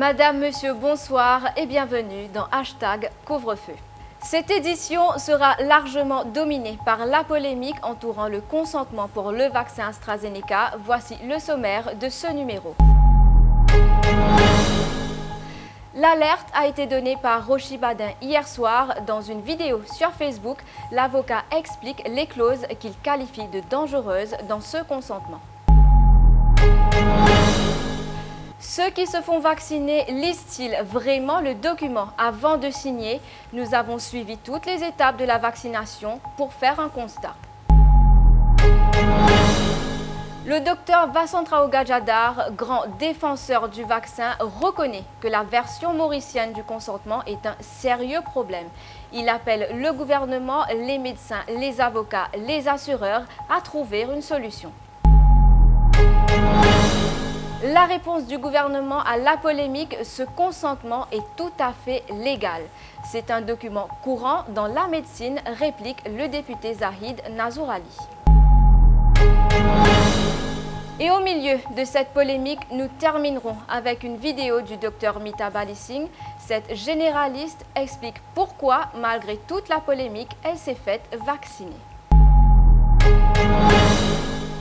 Madame, Monsieur, bonsoir et bienvenue dans Hashtag Couvre-feu. Cette édition sera largement dominée par la polémique entourant le consentement pour le vaccin AstraZeneca. Voici le sommaire de ce numéro. L'alerte a été donnée par Rochi Badin hier soir. Dans une vidéo sur Facebook, l'avocat explique les clauses qu'il qualifie de dangereuses dans ce consentement. Ceux qui se font vacciner lisent-ils vraiment le document avant de signer? Nous avons suivi toutes les étapes de la vaccination pour faire un constat. Le docteur Vasantrao Gajadhar, grand défenseur du vaccin, reconnaît que la version mauricienne du consentement est un sérieux problème. Il appelle le gouvernement, les médecins, les avocats, les assureurs à trouver une solution. La réponse du gouvernement à la polémique, ce consentement est tout à fait légal. C'est un document courant dans la médecine, réplique le député Zahid Nazourali. Et au milieu de cette polémique, nous terminerons avec une vidéo du docteur Mita Bali Singh. Cette généraliste explique pourquoi, malgré toute la polémique, elle s'est faite vacciner.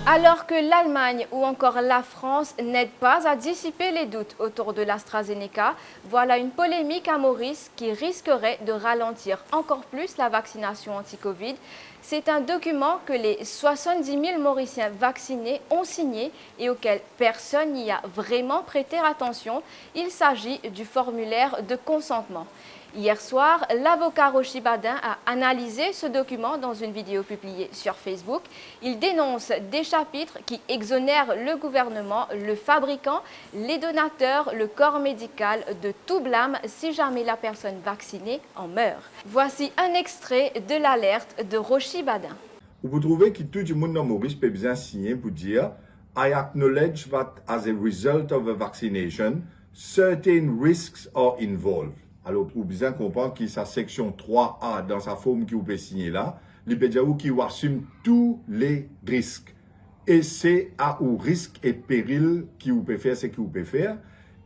Alors que l'Allemagne ou encore la France n'aident pas à dissiper les doutes autour de l'AstraZeneca, voilà une polémique à Maurice qui risquerait de ralentir encore plus la vaccination anti-Covid. C'est un document que les 70 000 Mauriciens vaccinés ont signé et auquel personne n'y a vraiment prêté attention. Il s'agit du formulaire de consentement. Hier soir, l'avocat Rochi Badin a analysé ce document dans une vidéo publiée sur Facebook. Il dénonce des chapitres qui exonèrent le gouvernement, le fabricant, les donateurs, le corps médical de tout blâme si jamais la personne vaccinée en meurt. Voici un extrait de l'alerte de Rochi Badin. Vous trouvez que tout le monde dans Maurice peut bien signer pour dire I acknowledge that as a result of a vaccination, certain risks are involved. Alors, vous bien comprendre que sa section 3A, dans sa forme qui vous peut signer là, il peut dire qu'il assume tous les risques. Et c'est à ou risque et péril qui vous peut faire ce que vous peut faire.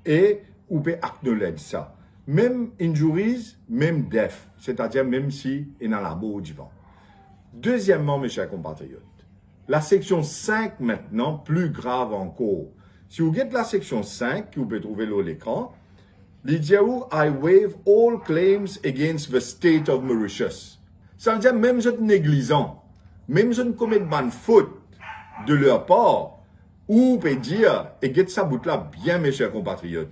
Et vous peut acknowledge ça. Même injuries, même death. C'est-à-dire même si il y a un labo du vent. Deuxièmement, mes chers compatriotes, la section 5 maintenant, plus grave encore. Si vous regardez la section 5, que vous pouvez trouver là à l'écran, Lidiaou, I waive all claims against the state of Mauritius. Ça veut dire même je négligent, même je ne commets pas de faute de leur part, ou peut dire, et get ça bout là bien mes chers compatriotes,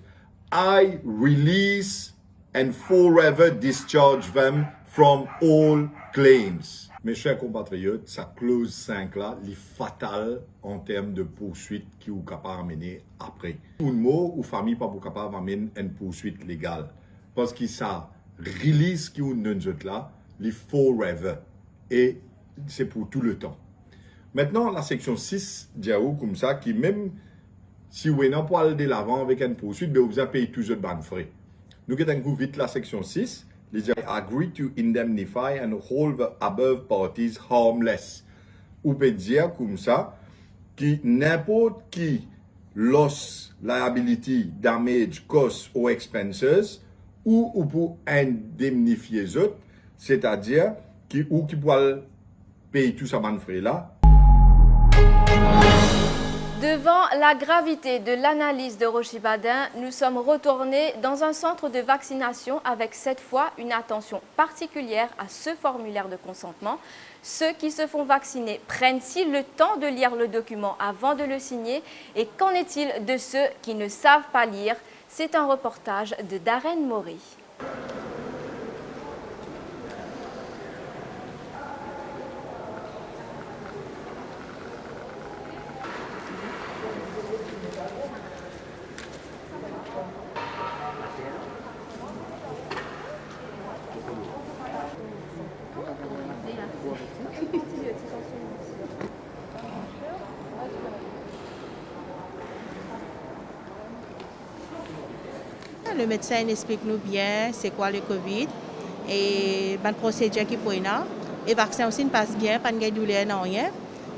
I release and forever discharge them from all claims. Mes chers compatriotes, sa clause 5 là, est fatale en termes de poursuite qui vous capable d'amener après. Un mot ou famille pas capable d'amener une poursuite légale. Parce que ça release qui vous donne là, les forever. Et c'est pour tout le temps. Maintenant, la section 6, diaou comme ça, qui même si vous n'avez pas aller de l'avant avec une poursuite, vous avez payé toujours de frais. Nous avons vite la section 6. Les agree to indemnify and hold the above parties harmless. Ou peut dire comme ça, que n'importe qui loss, liability, damage, cost or expenses, ou pour indemnifier les autres, c'est-à-dire qui pourra payer tout ça ban frais là. Devant la gravité de l'analyse de Rochi Badin, nous sommes retournés dans un centre de vaccination avec cette fois une attention particulière à ce formulaire de consentement. Ceux qui se font vacciner prennent-ils le temps de lire le document avant de le signer? Et qu'en est-il de ceux qui ne savent pas lire? C'est un reportage de Darren Maury. Le médecin explique nous bien c'est quoi le Covid et la procédure qui pour là. Et le vaccin aussi passe bien, pas de douleur, non rien.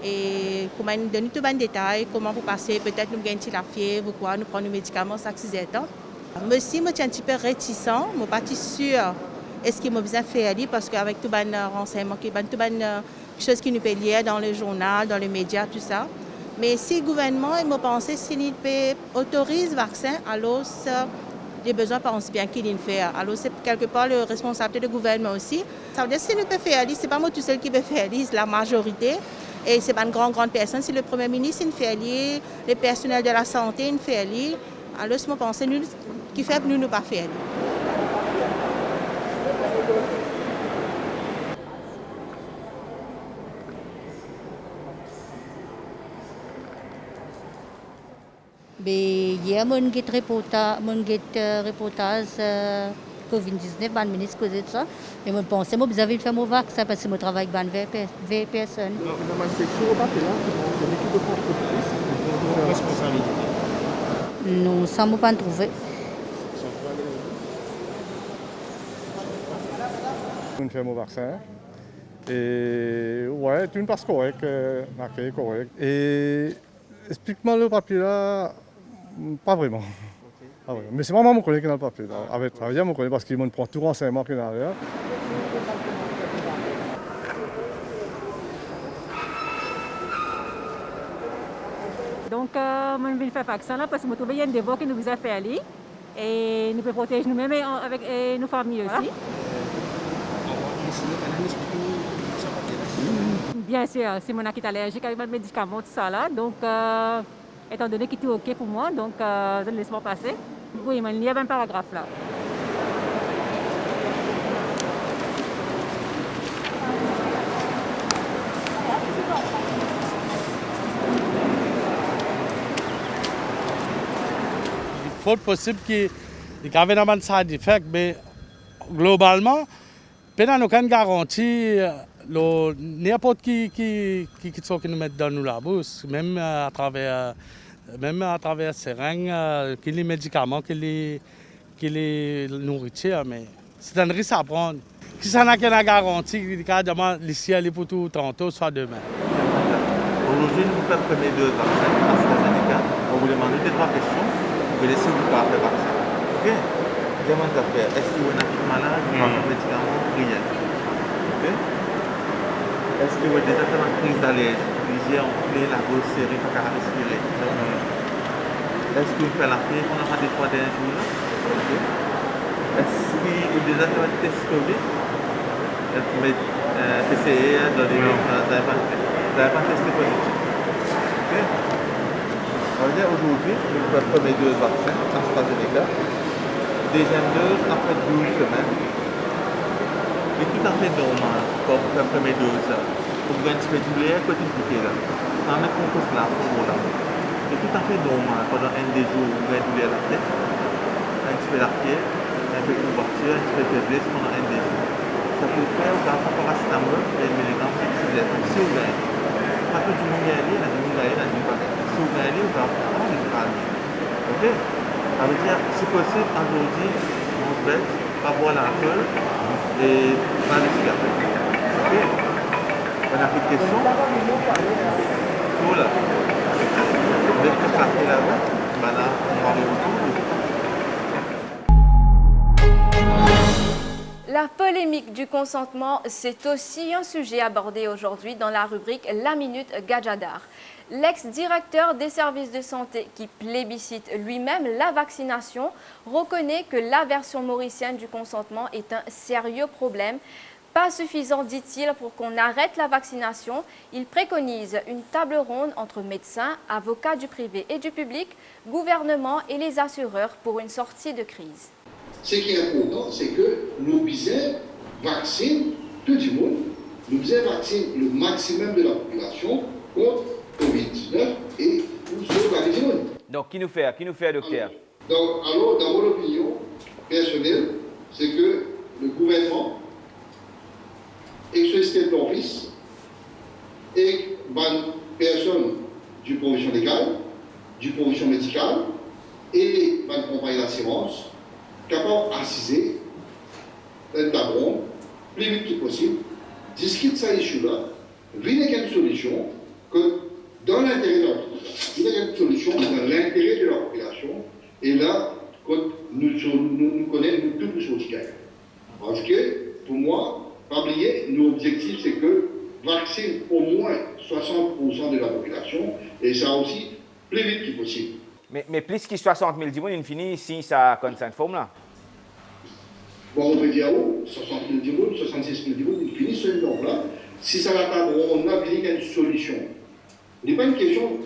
Et comment nous donner tout les détails, comment vous passez, peut-être nous gagnons la fièvre ou quoi, nous prenons nos médicaments chaque 6 temps. Moi aussi, je suis un petit peu réticent, je ne suis pas sûre est-ce qu'il m'a besoin de faire parce qu'avec tout les renseignements, tout les choses qui nous liées dans le journal, dans les médias, tout ça. Mais si le gouvernement il m'a pensé s'il autorise le vaccin, alors les besoins pensent bien qu'il le fait. Alors c'est quelque part la responsabilité du gouvernement aussi. Ça veut dire que si nous peut faire, ce n'est pas moi tout seul qui peut faire, c'est la majorité. Et ce n'est pas une grande personne. Si le Premier ministre il fait, le personnel de la santé il fait, alors c'est mon pensée qui fait que nous ne pas faire. Hier, mon reportage COVID-19, le ministre causait de ça. Et je pensais que vous avez fait mon vaccin parce que je travaille avec 20 personnes. Non, ça ne m'a pas trouvé. Je fais mon vaccin. Et ouais, tu ne passes correct, marqué correct. Et explique-moi le papier là, pas vraiment. Ah ouais. Mais c'est vraiment mon collègue qui a le papier. Là. Avec travailler mon collègue parce qu'il me prend tout renseignement qu'il a là. Donc, moi, je vais faire vaccin là parce que je trouve qu'il y a un devoir qui nous a fait aller. Et nous pouvons protéger nous-mêmes avec nos familles aussi. Bien sûr, c'est mon acte allergique avec mes médicaments, tout ça là. Donc, étant donné qu'il est OK pour moi, donc je le laisse moi passer. Oui, mais il y a un paragraphe là. Il faut possible qu'il y ait un side effect, mais globalement, il n'y a aucune garantie. N'importe qui nous met dans la bouche, même à travers ces règnes, qu'il les médicaments, qu'il les nourritures, mais c'est un risque à prendre. Si ça n'a qu'une garantie, carrément, l'ici, elle est pour tout tantôt, soit demain. Aujourd'hui, nous faites premier deux vaccins AstraZeneca. On vous demande des trois questions. Vous laissez vous pas faire vaccin. Ok? Demande à faire. Est-ce que vous êtes malade? Vous avez un médicament? Rien. Ok? Est-ce que vous avez déjà fait une crise d'allergie? Les yeux enflés, la grosse serrée, pas qu'à respirer. Est-ce que vous faites la fièvre pendant les 3 derniers jours? Ok? Est-ce que vous avez déjà fait un test COVID? PCR, vous n'avez pas testé positif. Ok? On va dire aujourd'hui, nous faisons le premier dose vaccin, AstraZeneca. Deuxième dose après 12 semaines. Et tout à fait normal pour faire la première dose. Pour gagner un petit peu de douleur, côté piqué là. On met qu'on pose là, on là. C'est tout à fait normal pendant un des jours où vous gagnez douleur à la tête, un petit peu la fièvre, un peu de courbature, un petit peu de faiblesse pendant un des jours. Ça peut faire au paracétamol et le milligramme flexible. Si vous gagnez, pas que du monde y aller, la du monde y aller, la du monde y aller. Si vous gagnez, vous allez prendre une calme. Ok? Ça veut dire, si possible, aujourd'hui, on fait, pas boire l'alcool et pas de cigarette. Ok? On a une question? Tout là. Vous êtes café là-bas? Ben là, on va aller autour. La polémique du consentement, c'est aussi un sujet abordé aujourd'hui dans la rubrique La Minute Gadjadar. L'ex-directeur des services de santé qui plébiscite lui-même la vaccination reconnaît que la version mauricienne du consentement est un sérieux problème. Pas suffisant, dit-il, pour qu'on arrête la vaccination. Il préconise une table ronde entre médecins, avocats du privé et du public, gouvernement et les assureurs pour une sortie de crise. Ce qui est important, c'est que nous puissions vacciner tout le monde, nous puissions vacciner le maximum de la population contre COVID-19 et pour sauver les gens. Donc, qui nous fait, docteur? Alors, dans mon opinion personnelle, c'est que le gouvernement, exercer l'office et une personne du profession légale, du profession médicale et une compagnie d'assurance capable d'assister un tableau plus vite que possible, discute ça issue-là, vient avec une solution que dans l'intérêt de la population, vient avec une solution dans l'intérêt de la population, et là, quand nous connaissons toutes les choses qu'il y a. Parce que, pour moi, pas oublier, nos objectifs, c'est que vacciner au moins 60% de la population, et ça aussi, plus vite que possible. Mais plus que 60 000 personnes, il finit ici, ça consent forme là. Bon, on peut dire, 60 000 personnes, 66 000 personnes, il finit ce nombre-là. Si ça va pas, on a une solution. Ce n'est pas une question,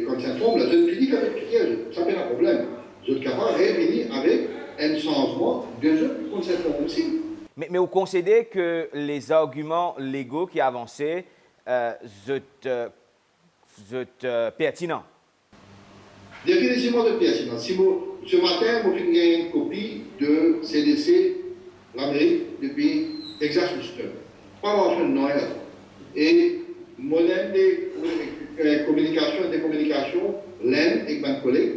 consent forme, la jeune fille avec piège, ça fait un problème. Je suis capable de revenir avec un changement de jeu consent forme aussi. Mais vous considérez que les arguments légaux qui avancés sont pertinents? Définitivement de pertinent. Si ce matin, vous faites une copie de CDC, l'Amérique, depuis Texas Houston. Pas avoir fait de Noël. Et mon des communications, l'Inde et mes collègues,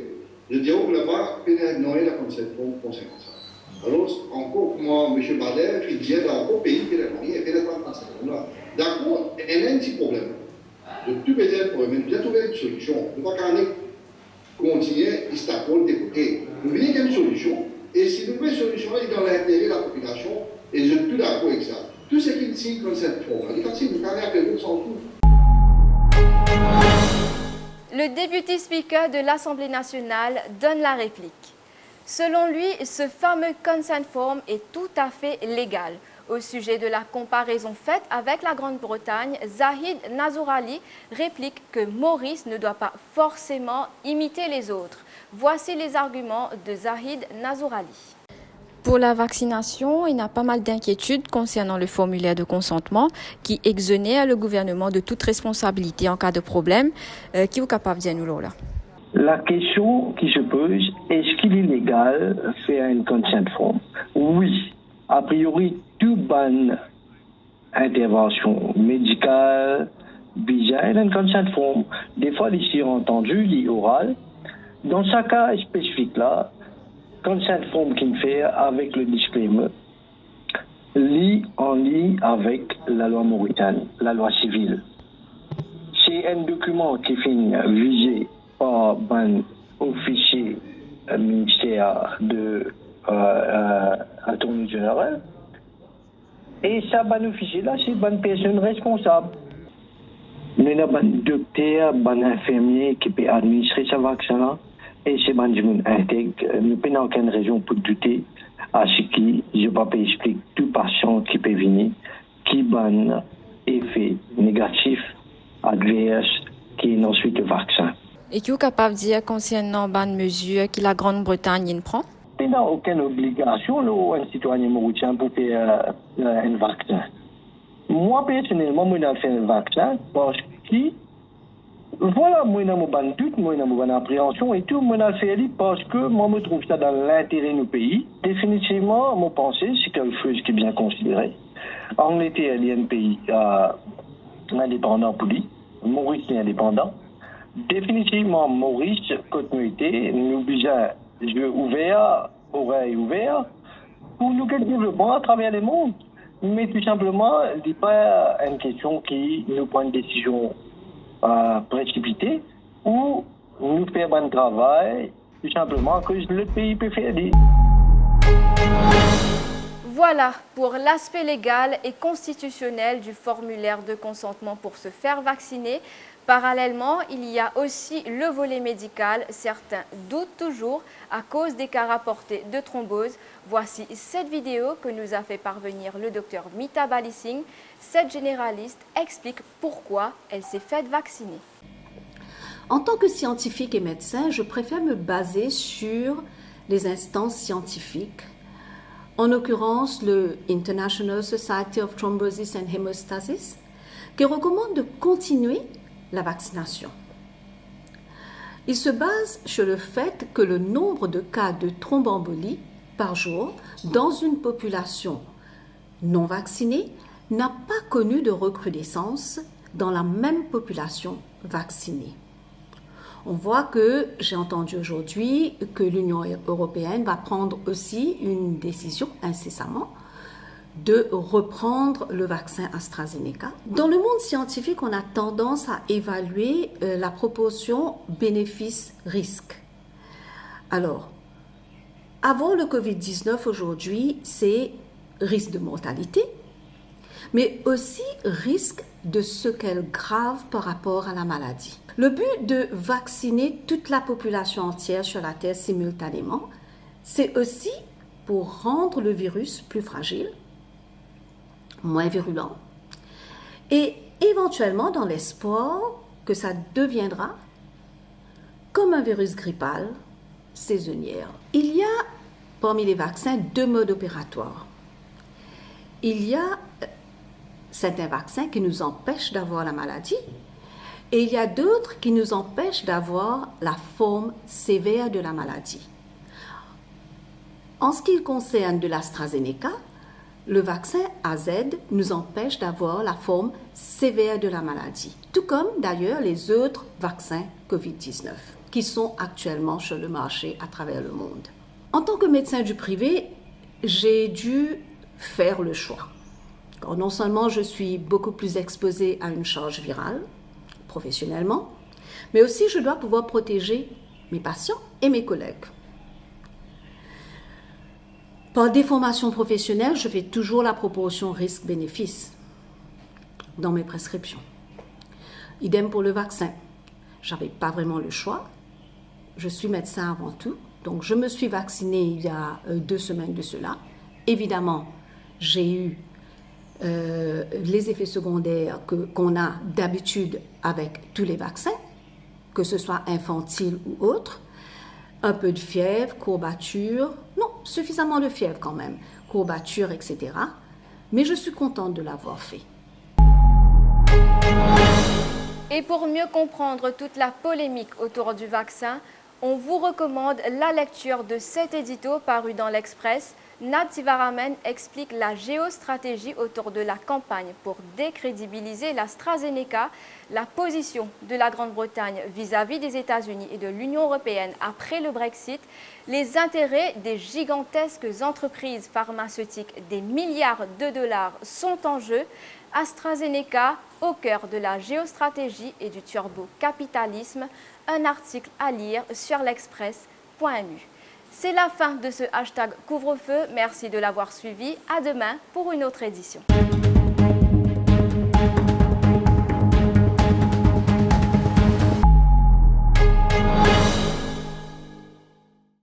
je dirais que là-bas, Noël a comme cette conséquence. Alors, encore, moi, M. Bader, il dit dans le pays, il fait des transactions. D'accord, il y a un petit problème. De tout besoin de problème, nous avons trouvé une solution. Nous ne pouvons pas continuer, Istanbul, d'écouter. Nous venons d'une solution, et si nous avons une solution, elle est dans l'intérêt de la population, et je suis tout d'accord avec ça. Tout ce qui signe comme cette forme, il faut que nous avons sans tout. Le député speaker de l'Assemblée nationale donne la réplique. Selon lui, ce fameux consent form est tout à fait légal. Au sujet de la comparaison faite avec la Grande-Bretagne, Zahid Nazourali réplique que Maurice ne doit pas forcément imiter les autres. Voici les arguments de Zahid Nazourali. Pour la vaccination, il y a pas mal d'inquiétudes concernant le formulaire de consentement qui exonère le gouvernement de toute responsabilité en cas de problème. Qui est capable de dire nous là? La question qui se pose, est-ce qu'il est légal de faire une consent form? Oui. A priori, toute bonne intervention médicale, déjà, il y a une consent form. Des fois, ici, entendu, l'oral. Dans ce cas spécifique là, consent form qu'il fait avec le disclaimer, lit en ligne avec la loi mauritane, la loi civile. C'est un document qui finit visé par un officier ministère de Attorney General. Et ça, ban officier là, c'est une personne responsable. Nous avons un docteur, un infirmier qui peut administrer ce vaccin là. Et c'est un monde intègre. Nous n'avons aucune raison pour douter à ce qui, je ne peux pas expliquer tout patient qui peut venir, qui a un effet négatif, adverse, qui est ensuite le vaccin. Et qui est capable de dire concernant les mesures que la Grande-Bretagne prend? Il n'y a aucune obligation, un citoyen mauricien, pour faire un vaccin. Moi, personnellement, je vais faire un vaccin parce que, voilà, moi, j'ai un doute, moi, j'ai une appréhension et tout, moi, je vais faire parce que moi, je trouve ça dans l'intérêt de nos pays. Définitivement, mon pensée, c'est quelque chose qui est bien considéré. Angleterre, il y a un pays indépendant pour lui. Maurice est indépendant. Définitivement, Maurice, continuité, nous besoin yeux ouverts, oreilles ouvertes, pour nous le développement à travers le monde. Mais tout simplement, ce n'est pas une question qui nous prend une décision précipitée ou nous faire un travail, tout simplement, que le pays peut faire. Voilà pour l'aspect légal et constitutionnel du formulaire de consentement pour se faire vacciner. Parallèlement, il y a aussi le volet médical. Certains doutent toujours à cause des cas rapportés de thrombose. Voici cette vidéo que nous a fait parvenir le docteur Mita Balisingh. Cette généraliste explique pourquoi elle s'est faite vacciner. En tant que scientifique et médecin, je préfère me baser sur les instances scientifiques, en l'occurrence le International Society of Thrombosis and Hemostasis, qui recommande de continuer la vaccination. Il se base sur le fait que le nombre de cas de thromboembolie par jour dans une population non vaccinée n'a pas connu de recrudescence dans la même population vaccinée. On voit que, j'ai entendu aujourd'hui, que l'Union européenne va prendre aussi une décision incessamment de reprendre le vaccin AstraZeneca. Dans le monde scientifique, on a tendance à évaluer la proportion bénéfice-risque. Alors, avoir le Covid-19 aujourd'hui, c'est risque de mortalité, mais aussi risque de séquelles graves par rapport à la maladie. Le but de vacciner toute la population entière sur la Terre simultanément, c'est aussi pour rendre le virus plus fragile, moins virulent, et éventuellement dans l'espoir que ça deviendra comme un virus grippal saisonnier. Il y a parmi les vaccins 2 modes opératoires. Il y a certains vaccins qui nous empêchent d'avoir la maladie et il y a d'autres qui nous empêchent d'avoir la forme sévère de la maladie. En ce qui concerne de l'AstraZeneca, le vaccin AZ nous empêche d'avoir la forme sévère de la maladie, tout comme d'ailleurs les autres vaccins COVID-19 qui sont actuellement sur le marché à travers le monde. En tant que médecin du privé, j'ai dû faire le choix. Alors, non seulement je suis beaucoup plus exposée à une charge virale, professionnellement, mais aussi je dois pouvoir protéger mes patients et mes collègues. Par déformation professionnelle, je fais toujours la proportion risque-bénéfice dans mes prescriptions. Idem pour le vaccin. Je n'avais pas vraiment le choix. Je suis médecin avant tout, donc je me suis vaccinée il y a 2 semaines de cela. Évidemment, j'ai eu les effets secondaires qu'on a d'habitude avec tous les vaccins, que ce soit infantile ou autre. Un peu de fièvre, courbature, non, suffisamment de fièvre quand même, courbature, etc. Mais je suis contente de l'avoir fait. Et pour mieux comprendre toute la polémique autour du vaccin, on vous recommande la lecture de cet édito paru dans l'Express. Nad Sivaramen explique la géostratégie autour de la campagne pour décrédibiliser l'AstraZeneca, la position de la Grande-Bretagne vis-à-vis des États-Unis et de l'Union européenne après le Brexit, les intérêts des gigantesques entreprises pharmaceutiques, des milliards de dollars sont en jeu. AstraZeneca au cœur de la géostratégie et du turbo-capitalisme, un article à lire sur l'express.mu. C'est la fin de ce hashtag couvre-feu. Merci de l'avoir suivi. À demain pour une autre édition.